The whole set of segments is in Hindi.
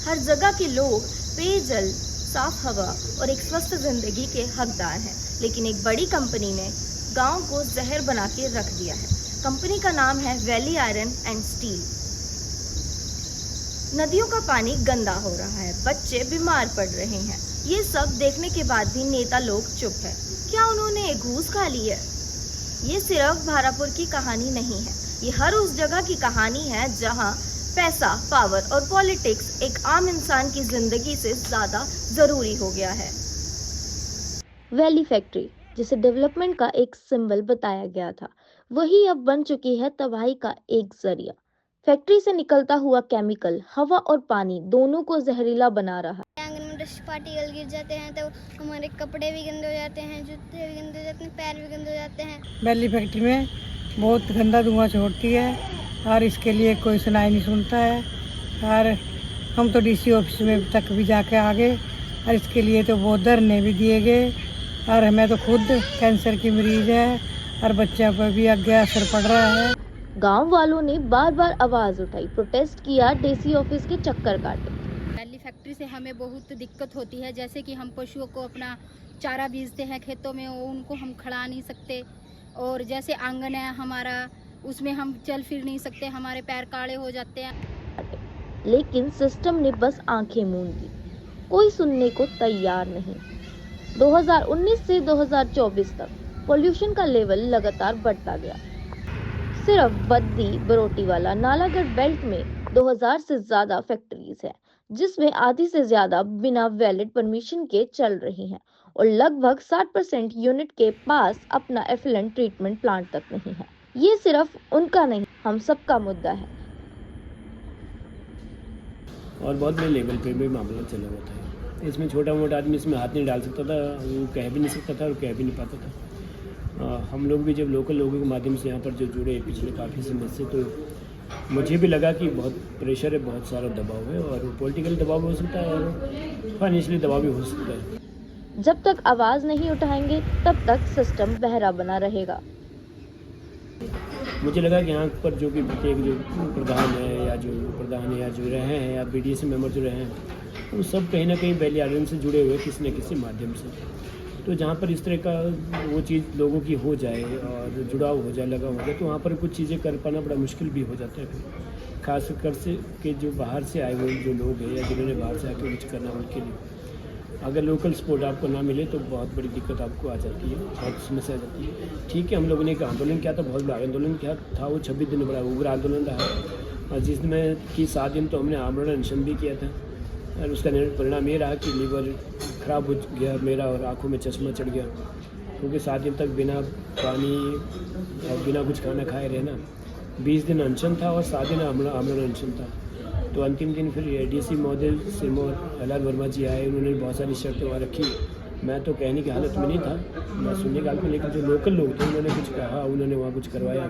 हर जगह के लोग पेयजल, साफ हवा और एक स्वस्थ जिंदगी के हकदार हैं, लेकिन एक बड़ी कंपनी ने गांव को जहर बना के रख दिया है। कंपनी का नाम है वैली आयरन एंड स्टील। नदियों का पानी गंदा हो रहा है, बच्चे बीमार पड़ रहे हैं। ये सब देखने के बाद भी नेता लोग चुप है। क्या उन्होंने घूस खा ली है? ये सिर्फ भारापुर की कहानी नहीं है, ये हर उस जगह की कहानी है जहां पैसा, पावर और पॉलिटिक्स एक आम इंसान की जिंदगी से ज्यादा जरूरी हो गया है। वैली फैक्ट्री, जिसे डेवलपमेंट का एक सिंबल बताया गया था, वही अब बन चुकी है तबाही का एक जरिया। फैक्ट्री से निकलता हुआ केमिकल हवा और पानी दोनों को जहरीला बना रहा है। आंगन में डस्ट पार्टिकल गिर जाते हैं तो हमारे कपड़े भी गंदे हो जाते हैं, जूते भी गंदे हो जाते हैं, पैर भी गंदे हो जाते हैं। वैली फैक्ट्री में बहुत गंदा धुआं छोड़ती है और इसके लिए कोई सुनाई नहीं सुनता है। और हम तो डीसी ऑफिस में तक भी जाके आ गए और इसके लिए तो बहुत धरने भी दिए गए। और हमें तो खुद कैंसर की मरीज है और बच्चों पर भी आगे असर पड़ रहा है। गांव वालों ने बार बार आवाज उठाई, प्रोटेस्ट किया, डीसी ऑफिस के चक्कर काटे। वैली फैक्ट्री से हमें बहुत दिक्कत होती है, जैसे कि हम पशुओं को अपना चारा बीजते हैं खेतों में, उनको हम खड़ा नहीं सकते। और जैसे आंगन है हमारा, उसमें हम चल फिर नहीं सकते, हमारे पैर काले हो जाते हैं। लेकिन सिस्टम ने बस आंखें मूंद दी, कोई सुनने को तैयार नहीं। 2019 से 2024 तक पोल्यूशन का लेवल लगातार बढ़ता गया। सिर्फ बद्दी, बरोटीवाला, नालागढ़ बेल्ट में 2000 से ज्यादा फैक्ट्रीज है, जिसमें आधी से ज्यादा बिना वैलिड परमिशन के चल रही हैं और लगभग 60% यूनिट के पास अपना एफिलेंट ट्रीटमेंट प्लांट तक नहीं है। ये सिर्फ उनका नहीं, हम सबका मुद्दा है। और बहुत बड़े लेवल पे भी मामला चला हुआ था। इसमें छोटा मोटा आदमी इसमें हाथ नहीं डाल सकता था, वो कह भी नहीं सकता था और कह भी नहीं पाता था। हम लोग भी जब लोकल लोगों के माध्यम से यहाँ पर जो जुड़े पिछले काफ़ी समय से, तो मुझे भी लगा कि बहुत प्रेशर है, बहुत सारा दबाव है और पॉलिटिकल दबाव भी हो सकता है और फाइनेंशियली दबाव भी हो सकता है। जब तक आवाज नहीं उठाएंगे तब तक सिस्टम बहरा बना रहेगा। मुझे लगा कि यहाँ पर जो कि प्रत्येक जो प्रधान है या जो रहे हैं या BDC मेंबर जो रहे हैं, वो सब कहीं ना कहीं वैली आयरन से जुड़े हुए किसी न किसी माध्यम से। तो जहाँ पर इस तरह का वो चीज़ लोगों की हो जाए और जुड़ाव हो जाए, लगा हो जाए, तो वहाँ पर कुछ चीज़ें कर पाना बड़ा मुश्किल भी हो जाता है। फिर खासकर से कि जो बाहर से आए हुए जो लोग हैं या जिन्होंने बाहर से आकर कुछ करना, उनके लिए अगर लोकल सपोर्ट आपको ना मिले तो बहुत बड़ी दिक्कत आपको आ जाती है, बहुत समस्या आ जाती है। ठीक है, हम लोगों ने एक आंदोलन किया था, बहुत बड़ा आंदोलन किया था, वो 26 दिन बड़ा उग्र आंदोलन रहा और जिसमें कि 7 दिन तो हमने आमरण अनशन भी किया था। और उसका परिणाम ये रहा कि लीवर ख़राब हो गया मेरा और आँखों में चश्मा चढ़ गया, क्योंकि 7 दिन तक बिना पानी और बिना कुछ खाना खाए रहना। 20 दिन अनशन था और 7 दिन आमरण अनशन था। तो अंतिम दिन फिर ADC महोदय सिरमौर LR वर्मा जी आए, उन्होंने बहुत सारी शर्तें वहाँ रखी। मैं तो कहने की हालत में नहीं था, मैं सुनने की हालत में, लेकिन जो लोकल लोग थे उन्होंने कुछ कहा, उन्होंने वहाँ कुछ करवाया।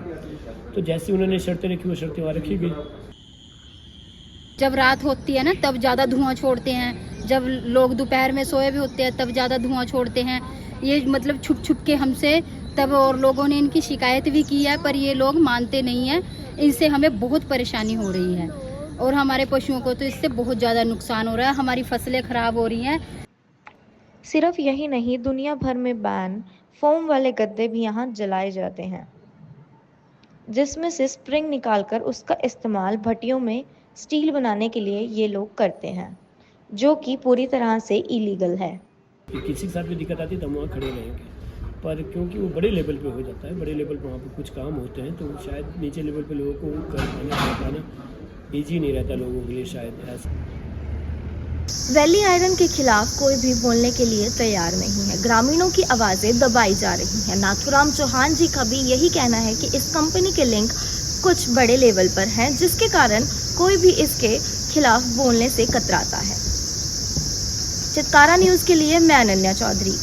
तो जैसे उन्होंने शर्तें रखी, वो शर्तें वहाँ रखी गई। जब रात होती है ना तब ज़्यादा धुआं छोड़ते हैं, जब लोग दोपहर में सोए भी होते हैं तब ज़्यादा धुआं छोड़ते हैं। ये मतलब छुप छुप के हमसे तब, और लोगों ने इनकी शिकायत भी की है पर ये लोग मानते नहीं हैं। इनसे हमें बहुत परेशानी हो रही है और हमारे पशुओं को तो इससे बहुत ज़्यादा नुकसान हो रहा है, हमारी फसलें ख़राब हो रही हैं। सिर्फ यही नहीं, दुनिया भर में बैन फोम वाले गद्दे भी यहाँ जलाए जाते हैं, जिसमें से स्प्रिंग निकालकर उसका इस्तेमाल भट्टियों में स्टील बनाने के लिए ये लोग करते हैं, जो कि पूरी तरह से इलीगल है। किसी के साथ भी दिक्कत आती है तो हम वहाँ खड़े रहेंगे, पर क्योंकि वो बड़े लेवल पे हो जाता है, बड़े लेवल पे वहाँ पर कुछ काम होते हैं, तो शायद नीचे लेवल पे लोगों को कर पाना ईजी नहीं रहता लोगों के लिए शायद ऐसा। वैली आयरन के खिलाफ कोई भी बोलने के लिए तैयार नहीं है। ग्रामीणों की आवाजें दबाई जा रही हैं। नाथुराम चौहान जी का भी यही कहना है कि इस कंपनी के लिंक कुछ बड़े लेवल पर हैं, जिसके कारण कोई भी इसके खिलाफ बोलने से कतराता है। चितकारा न्यूज़ के लिए मैं अनन्या चौधरी।